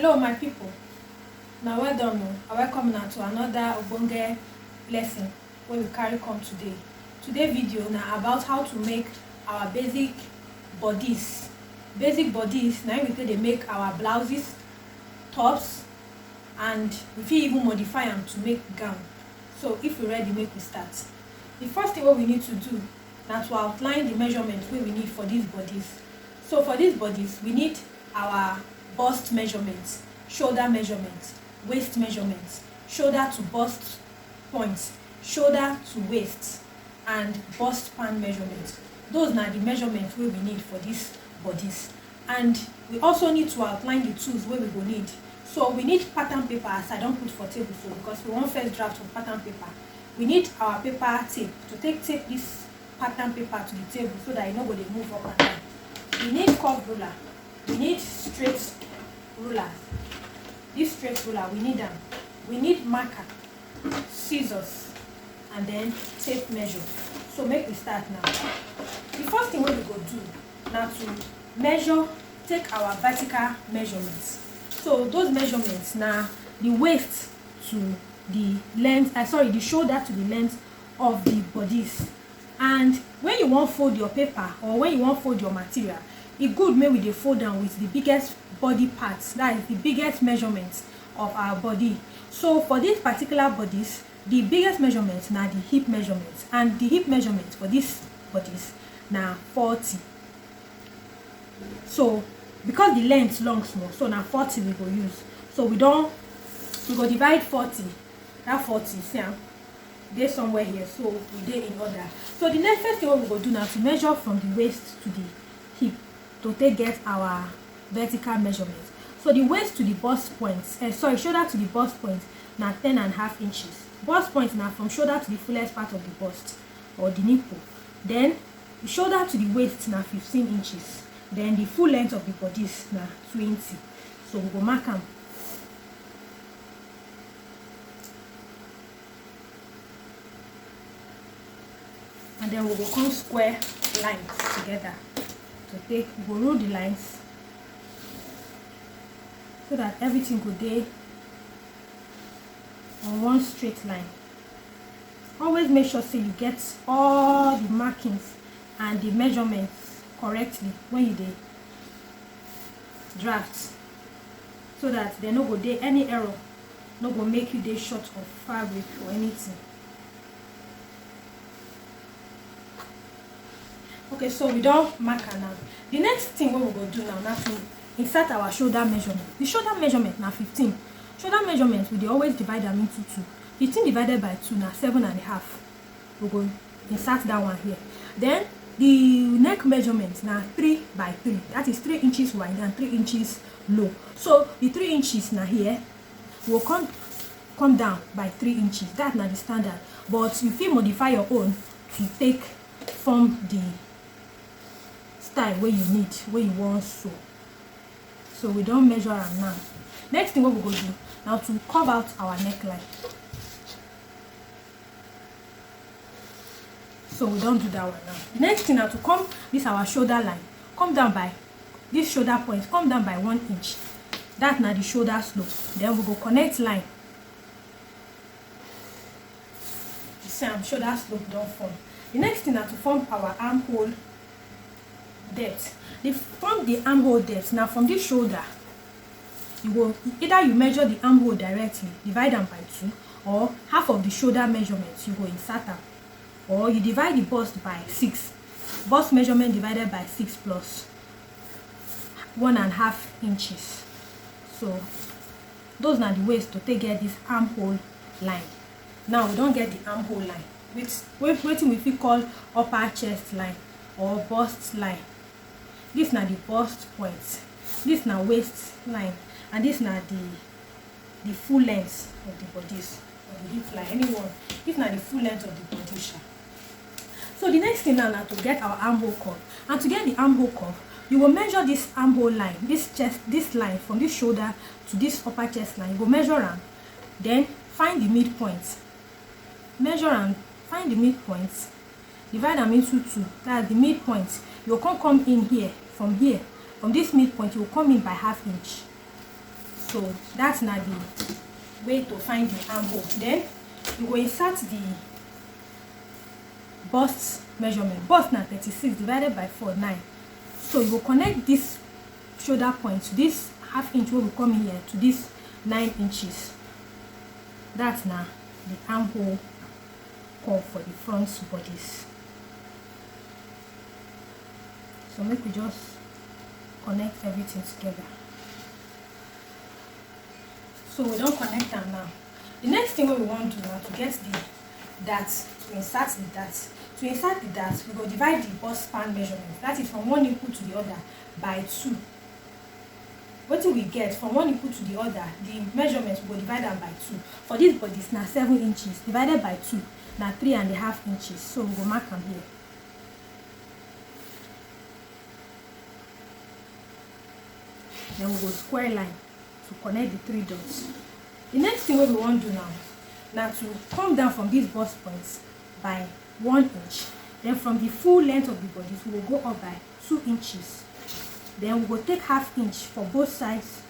Hello my people, now well done o. I welcome now to another ogbonge lesson wey we carry come today. Today video na about how to make our basic bodice. Basic bodice na we take dey make our blouses, tops, and we fit even modify them to make gown. So if we ready, make we start. The first thing what we need to do na to outline the measurement wey we need for this bodice. So for this bodice, we need our bust measurements, shoulder measurements, waist measurements, shoulder to bust points, shoulder to waist, and bust pan measurements. Those are the measurements wey we need for this bodice. And we also need to outline the tools wey we go need. So we need pattern paper, as I don put for table so, because we wan first draft for pattern paper. We need our paper tape to tape this pattern paper to the table so that e no go dey move up and down. We need curve ruler. We need straight ruler. This straight ruler, we need them. We need marker, scissors, and then tape measure. So make we start now. The first thing we go do now to measure, take our vertical measurements. So those measurements now, the waist to the length, the shoulder to the length of the bodice. And when you want fold your paper or when you want fold your material, it good maybe they fold down with the biggest body parts, that is the biggest measurements of our body. So for this particular bodice, the biggest measurements now the hip measurements, and the hip measurements for this bodice now 40. So because the length long small, so now 40 we go use. So we go divide 40. That 40 see dey somewhere here, so we dey in order. So the next first thing what we go do now to measure from the waist to the hip to take get our vertical measurement. So the waist to the bust points, shoulder to the bust point now 10.5 inches. Bust point now from shoulder to the fullest part of the bust or the nipple. Then the shoulder to the waist now 15 inches. Then the full length of the bodice now 20. So we go mark them. And then we will come square lines together to take, we will rule the lines so that everything could be on one straight line. Always make sure say you get all the markings and the measurements correctly when you draft, so that there no go dey any error, no go make you dey short of fabric or anything. Okay, so we don't mark now. The next thing we will do now to insert our shoulder measurement. The shoulder measurement now 15. Shoulder measurement we always divide them into 2. 15 divided by 2 now 7.5. We go insert that one here. Then the neck measurement now 3 by 3. That is 3 inches wide and 3 inches low. So the 3 inches now here will come down by 3 inches. That's not the standard. But you feel modify your own to take from the style where you need, where you want so we don't measure them now. Next thing what we go do now to curve out our neckline. So we don't do that one now. Next thing now to come this our shoulder line, come down by this shoulder point, come down by 1 inch. That's now the shoulder slope. Then we go connect line. The same shoulder slope don't form. The next thing now to form our armhole depth. Form the armhole depth. Now from this shoulder, you go either you measure the armhole directly, divide them by 2, or half of the shoulder measurements you go insert them, or you divide the bust by 6. Bust measurement divided by 6 plus 1.5 inches. So those are the ways to take get this armhole line. Now we don't get the armhole line, which we feel call upper chest line or bust line. This now the bust point, this now waist line, and this now the full length of the bodice or the hip line. Anyone, this now the full length of the bodice. So the next thing now to get our armhole curve, and to get the armhole curve, you will measure this armhole line, this line from this shoulder to this upper chest line. You will measure them, then find the midpoint. Measure and find the midpoint. Divide them into 2. That's the midpoint. You'll come in here, from this midpoint, you'll come in by 1/2 inch. So that's not the way to find the armhole. Then you go insert the bust measurement. Bust na 36 divided by 4, 9. So you will connect this shoulder point to this half inch will come in here to this 9 inches. That's now the armhole curve for the front bodice. So make we just connect everything together. So we don't connect them now. The next thing we want to do now to get the dart, to insert the dart. To insert the dart, we go divide the bust span measurement. That is from one nipple to the other by 2. What do we get from one nipple to the other? The measurement we go divide them by 2. For this bodice now 7 inches divided by 2 now 3.5 inches. So we go mark them here. Then we go square line to connect the 3 dots. The next thing we want to do now to come down from these bust points by 1 inch. Then from the full length of the bodice, we will go up by 2 inches. Then we will take half inch for both sides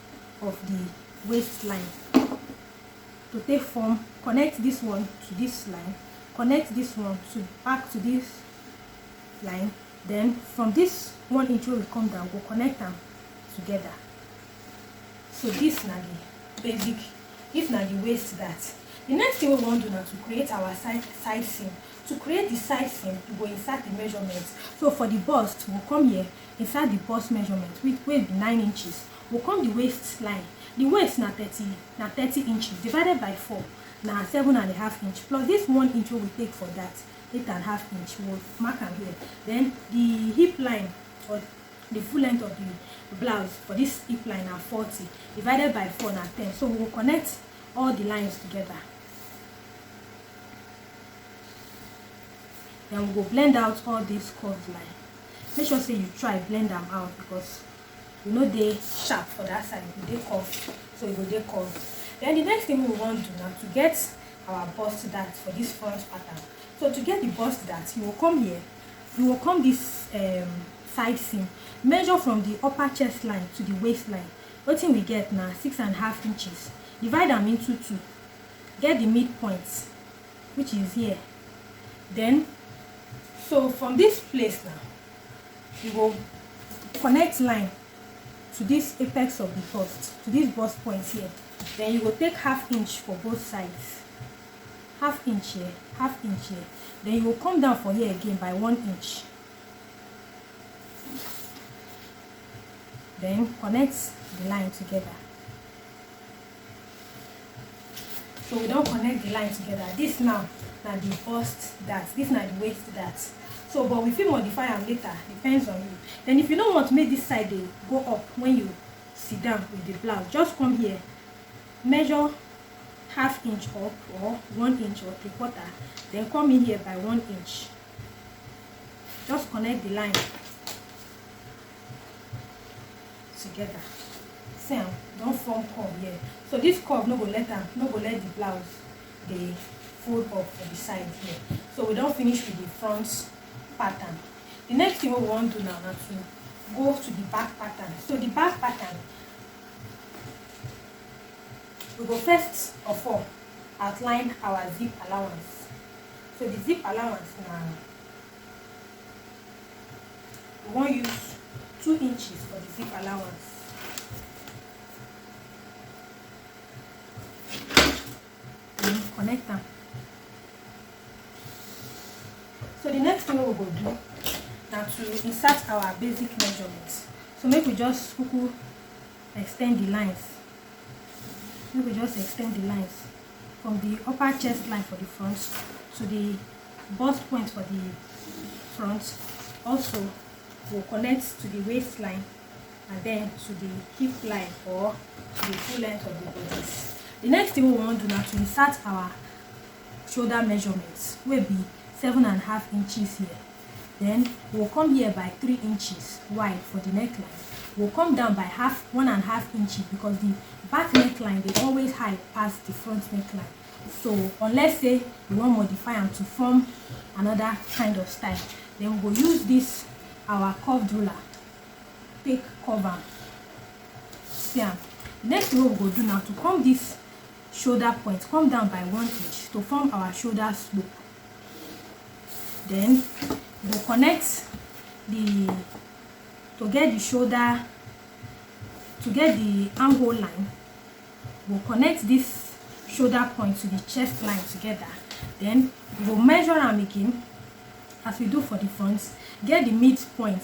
of the waistline to take form. Connect this one to this line, connect this one to back to this line. Then from this 1 inch where we come down, we'll connect them together. So this na the basic, this na the waist dart. The next thing we want to do now to create our side seam. To create the side seam, we go insert the measurements. So for the bust, we'll come here, insert the bust measurement, which will be 9 inches. We'll come the waistline. The waist na 30 inches divided by 4 na 7.5 inch. Plus this 1 inch we take for that 8.5 inch. We'll mark am here. Then the hip line or the full length of the blouse for this hip line are 40 divided by 4 na 10. So we will connect all the lines together. Then we will blend out all these curved lines. Make sure say you try blend them out because you know they sharp for that side, they curved, so it will they curved. Then the next thing we want to do now to get our bust dart for this front pattern. So to get the bust dart, you will come here, you will come this side seam, measure from the upper chest line to the waistline. What thing we get now 6.5 inches. Divide them into 2. Get the midpoint, which is here. Then, so from this place now, you will connect line to this apex of the bust, to this bust point here. Then you will take half inch for both sides. Half inch here, half inch here. Then you will come down for here again by 1 inch. Then connect the line together. So we don't connect the line together. This now the bust dart, this now the waist dart. So but we will modify them later, depends on you. Then if you don't want to make this side they go up when you sit down with the blouse, just come here, measure half inch up or 1 inch or 3/4, then come in here by 1 inch. Just connect the line together. See, don't form curve here. So this curve no go let the blouse they fold up for the side here. So we don't finish with the front pattern. The next thing we want to do now is to go to the back pattern. So the back pattern, we go first of all outline our zip allowance. So the zip allowance now, we want to use 2 inches for the zip allowance. And connect them. So the next thing we will do now to insert our basic measurements. So make we just extend the lines. Make we just extend the lines from the upper chest line for the front to the bust point for the front. Also, we'll connect to the waistline and then to the hip line or the full length of the bodice. The next thing we want to do now to insert our shoulder measurements will be 7.5 inches here. Then we'll come here by 3 inches wide for the neckline. We'll come down by 1.5 inches because the back neckline they always high past the front neckline. So unless say you want to modify them to form another kind of style, then we'll use this our curved ruler, take cover. See, The next thing we go do now, to come this shoulder point, come down by 1 inch to form our shoulder slope. Then we'll connect to get the shoulder, to get the angle line, we'll connect this shoulder point to the chest line together. Then we'll measure them again as we do for the front. Get the midpoint,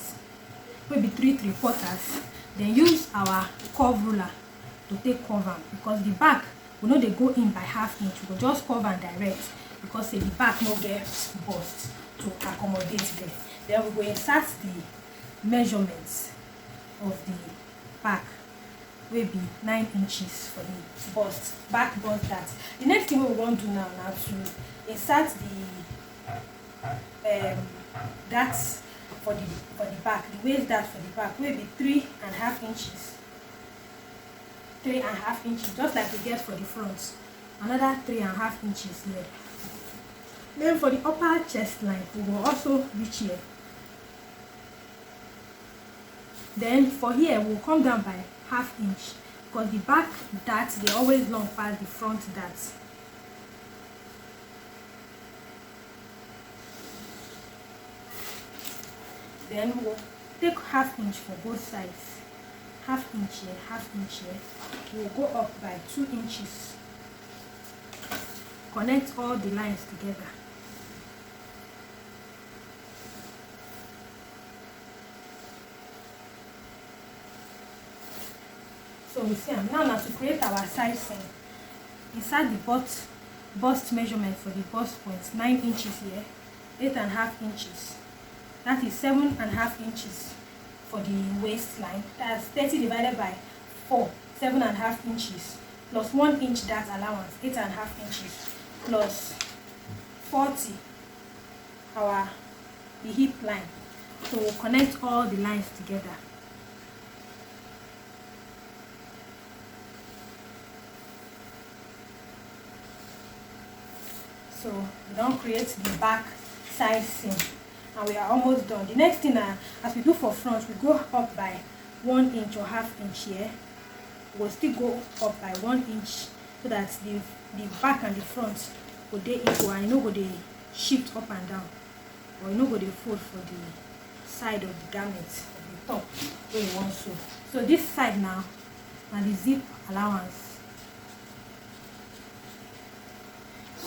maybe 3/3, then use our curve ruler to take cover, because the back we know they go in by 1/2 inch. We will just cover and direct, because say the back no get bust to accommodate there. Then we will insert the measurements of the back, will be 9 inches for the bust, back bust that. The next thing we want to do now to insert the that's for the back, the waist dart for the back will be 3.5 inches. 3.5 inches, just like we get for the front. Another 3.5 inches here. Then for the upper chest line, we will also reach here. Then for here, we'll come down by 1/2 inch, because the back darts they always long past the front darts. Then we'll take 1/2 inch for both sides. 1/2 inch here, 1/2 inch here. We'll go up by 2 inches. Connect all the lines together. So we see now to create our side seam. Insert the bust measurement for the bust point, 9 inches here, 8.5 inches. That is 7.5 inches for the waistline. That's 30 divided by 4, 7.5 inches, plus 1 inch dart allowance, 8.5 inches, plus 40 the hip line. So we'll connect all the lines together. So we don't create the back side seam, and we are almost done. The next thing, as we do for front, we go up by 1 inch or 1/2 inch here. We'll still go up by 1 inch, so that the back and the front will they equal, and you know go they shift up and down, or you know go they fold for the side of the garment of the top where you want so. So this side now, and the zip allowance.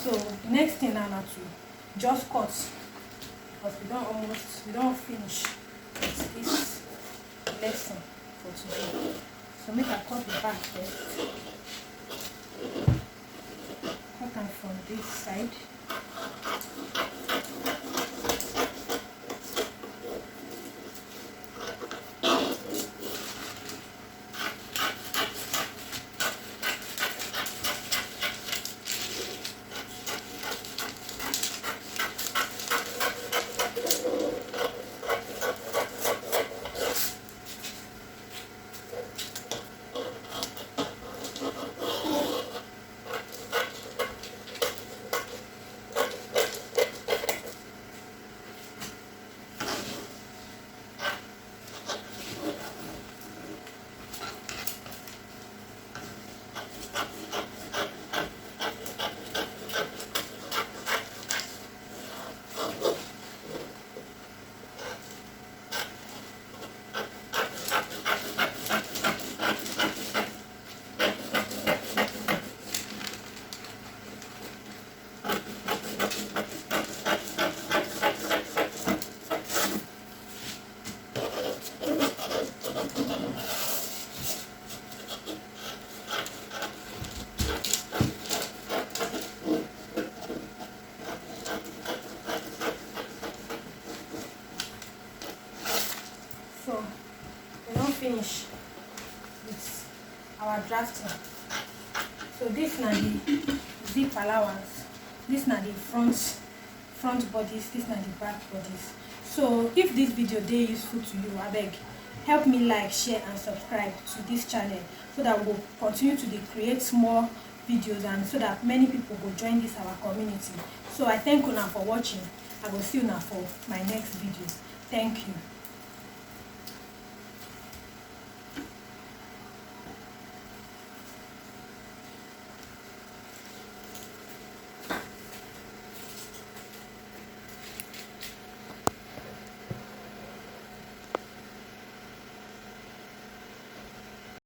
So the next thing now to just cut, because we don't finish with this lesson for today. So make I cut the back first. Cut them from this side. Finish with our drafting. So this na the zip allowance, this na the front bodice, this na the back bodice. So if this video dey useful to you, abeg help me like, share and subscribe to this channel, so that we will continue to create more videos, and so that many people will join this our community. So I thank una for watching. I will see you now for my next video. Thank you.